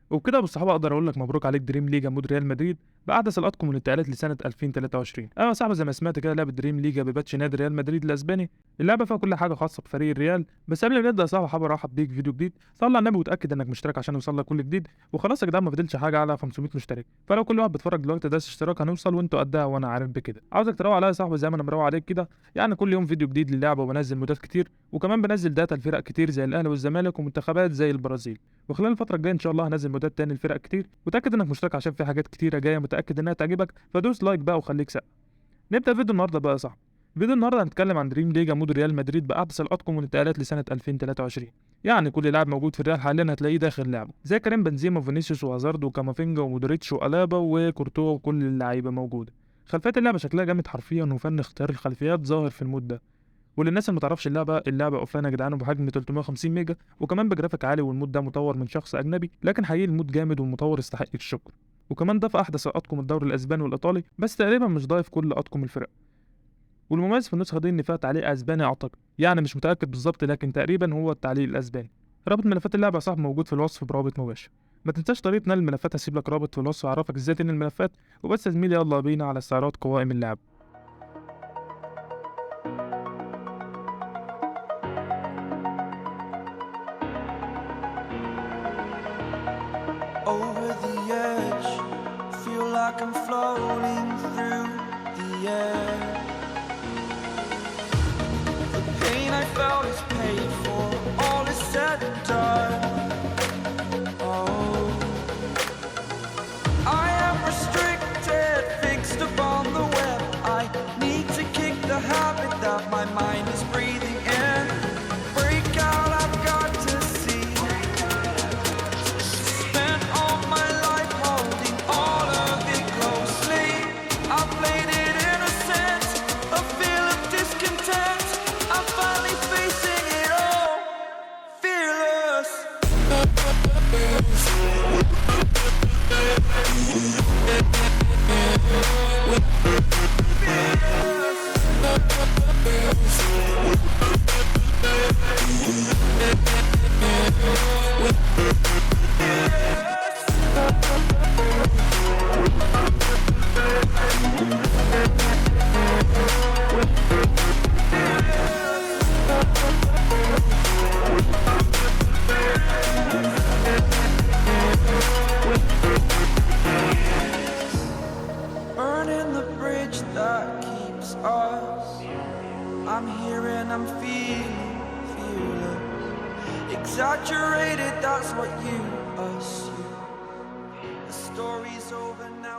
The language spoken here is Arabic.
وبكده يا ابو الصحابه اقدر اقول لك مبروك عليك دريم ليجا مود ريال مدريد باحدث الاطقم والانتقالات لسنه 2023. يا صاحبي زي ما سمعت كده لعبه دريم ليجا بباتش نادي ريال مدريد الاسباني. اللعبه فيها كل حاجه خاصه بفريق الريال. بس قبل ما نبدا يا صاحبي حابب ارحب بيك في فيديو جديد. صلي على النبي وتاكد انك مشترك عشان يوصل لك كل جديد. وخلاص يا جدعان ما فضلش حاجه على 500 مشترك، فلو كل واحد بيتفرج دلوقتي داس اشتراك هنوصل وانتوا قدها وانا عارف بكده. عاوزك تروق عليا يا صاحبي زي ما انا مروق عليك كده. يعني كل يوم فيديو جديد للعبه وبنزل مودات كتير، وكمان بنزل داتا لفرق كتير زي الاهلي والزمالك ومنتخبات زي البرازيل. وخلال الفترة الجاية إن شاء الله هنزل مودات تاني لفرق كتير، وتأكد إنك مشترك عشان في حاجات كتيرة جاية متأكد إنها تعجبك، فدوس لايك بقى وخليك سقف. نبدأ فيديو النهاردة بقى يا صاحبي. فيديو النهاردة هنتكلم عن دريم ليجا مود ريال مدريد بأحدث الأطقم والانتقالات لسنة 2023. يعني كل لاعب موجود في الريال حاليا هتلاقيه داخل لعبه، زي كريم بنزيما وفينيسيوس وهازارد وكامافينجا ومودريتش وألابا وكورتوا وكل اللعيبة موجودة. خلفيات اللعبة شكلها جامد حرفيا، وفن اختيار الخلفيات ظاهر في المود ده. وللناس اللي ما تعرفش اللعبه اوفلاين يا جدعان وبحجم 350 ميجا، وكمان بجرافيك عالي، والمود ده مطور من شخص اجنبي، لكن حقيقي المود جامد والمطور يستحق الشكر. وكمان ضاف احدث اطقم الدوري الاسباني والايطالي، بس تقريبا مش ضايف كل اطقم الفرق. والمميز في النسخه دي ان فيها تعليق اسباني اعتقد، يعني مش متاكد بالظبط لكن تقريبا هو التعليق الاسباني. رابط ملفات اللعبه يا صاحبي موجود في الوصف برابط مباشر. ما تنساش طريقه نقل الملفات، هسيب لك رابط في الوصف اعرفك ازاي تنقل الملفات. وبس يا زميلي يلا بينا على استعراض قوائم اللعب. Over the edge, feel like I'm floating through the air. The pain I felt is paid for, all is said and done. Oh, I am restricted, fixed upon the web. I need to kick the habit that my mind is breathing in. Break out, I've got to see. Spent all my life holding all of it closely. I played it innocent, a feel of discontent. I'm finally facing it all, fearless. Burning the bridge that keeps us. I'm here and I'm feeling fearless. Exaggerated, that's what you assume. The story's over now.